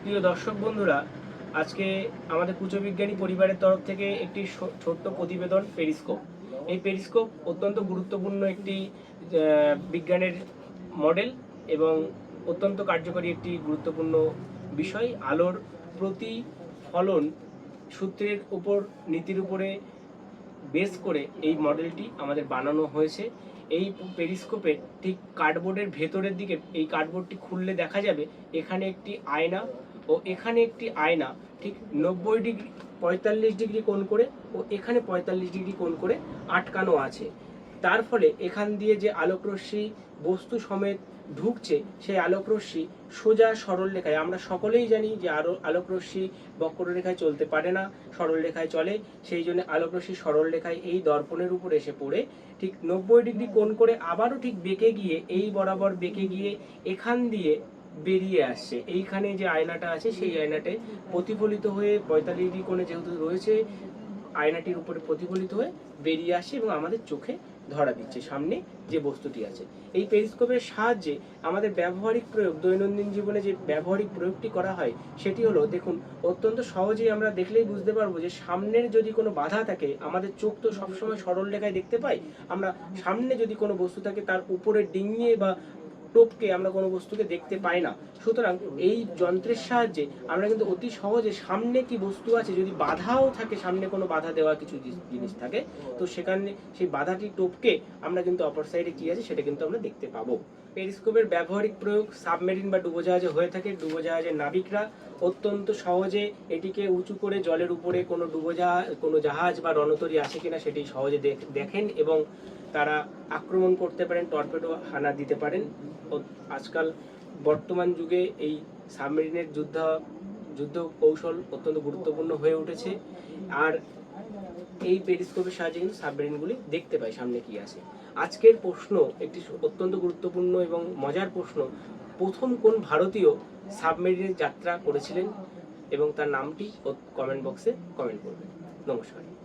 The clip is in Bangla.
প্রিয় দর্শক বন্ধুরা, আজকে আমাদের কুচবিজ্ঞানী পরিবারের তরফ থেকে একটি ছোট্ট প্রতিবেদন পেরিস্কোপ। এই পেরিস্কোপ অত্যন্ত গুরুত্বপূর্ণ একটি বিজ্ঞানের মডেল এবং অত্যন্ত কার্যকরী একটি গুরুত্বপূর্ণ বিষয়। আলোর প্রতিফলন সূত্রের উপর নীতির উপরে বেস করে এই মডেলটি আমাদের বানানো হয়েছে। এই পেরিস্কোপের ঠিক কার্ডবোর্ডের ভেতরের দিকে এই কার্ডবোর্ডটি খুললে দেখা যাবে এখানে একটি আয়না ও এখানে একটি আয়না ঠিক 90 ডিগ্রি 45 ডিগ্রি কোণ করে ও এখানে 45 ডিগ্রি কোণ করে আটকানো আছে। তার ফলে এখান দিয়ে যে আলোকরশ্মি বস্তু সমেত ঢুকছে সেই আলোকরশ্মি সোজা সরল রেখায়, আমরা সকলেই জানি যে আলোকরশ্মি বক্ররেখায় চলতে পারে না, সরল রেখায় চলে। সেই জন্য আলোকরশ্মি সরল রেখায় এই দর্পণের উপর এসে পড়ে ঠিক 90 ডিগ্রি কোণ করে আবারও ঠিক বেঁকে গিয়ে এই বরাবর বেঁকে গিয়ে এখান দিয়ে বেরিয়ে আসছে। এইখানে যে আয়নাটা আছে সেই আয়নাতে প্রতিফলিত হয়ে 45 ডিগ্রি কোণে যেহেতু রয়েছে, আয়নাটির উপরে প্রতিফলিত হয়ে বেরিয়ে আসে এবং আমাদের চোখে ধরা দিচ্ছে সামনে যে বস্তুটি আছে। এই পেরিস্কোপের সাহায্যে আমাদের ব্যবহারিক প্রয়োগ, দৈনন্দিন জীবনে যে ব্যবহারিক প্রয়োগটি করা হয় সেটি হলো, দেখুন, অত্যন্ত সহজেই আমরা দেখলেই বুঝতে পারবো যে সামনের যদি কোনো বাধা থাকে, আমাদের চোখ তো সবসময় সরল রেখায় দেখতে পাই, আমরা সামনে যদি কোনো বস্তু থাকে তার উপরে ডিঙিয়ে বা টোপকে আমরা কোনো বস্তুকে দেখতে পাই না। সুতরাং এই যন্ত্রের সাহায্যে আমরা কিন্তু অতি সহজে সামনে কি বস্তু আছে, যদি বাধাও থাকে, সামনে কোনো বাধা দেওয়া কিছু জিনিস থাকে, তো সেখানে সেই বাধাটি টোপকে আমরা কিন্তু অপর সাইডে কি আছে সেটা কিন্তু আমরা দেখতে পাবো। পেরিস্কোপের ব্যবহারিক প্রয়োগ সাবমেরিন বা ডুবোজাহাজে হয়ে থাকে। ডুবোজাহাজের নাবিকরা অত্যন্ত সহজে এটিকে উঁচু করে জলের উপরে কোনো জাহাজ বা রণতরী আছে কিনা সেটি সহজে দেখেন এবং তারা আক্রমণ করতে পারেন, টর্পেডো হানা দিতে পারেন। আজকাল বর্তমান যুগে এই সাবমেরিনের যুদ্ধ কৌশল অত্যন্ত গুরুত্বপূর্ণ হয়ে উঠেছে। আর এই পেরিস্কোপের সাহায্যে কিন্তু সাবমেরিনগুলি দেখতে পায় সামনে কি আছে। আজকের প্রশ্ন একটি অত্যন্ত গুরুত্বপূর্ণ এবং মজার প্রশ্ন: প্রথম কোন ভারতীয় সাবমেরিনের যাত্রা করেছিলেন এবং তার নামটি কমেন্ট বক্সে কমেন্ট করবেন। নমস্কার।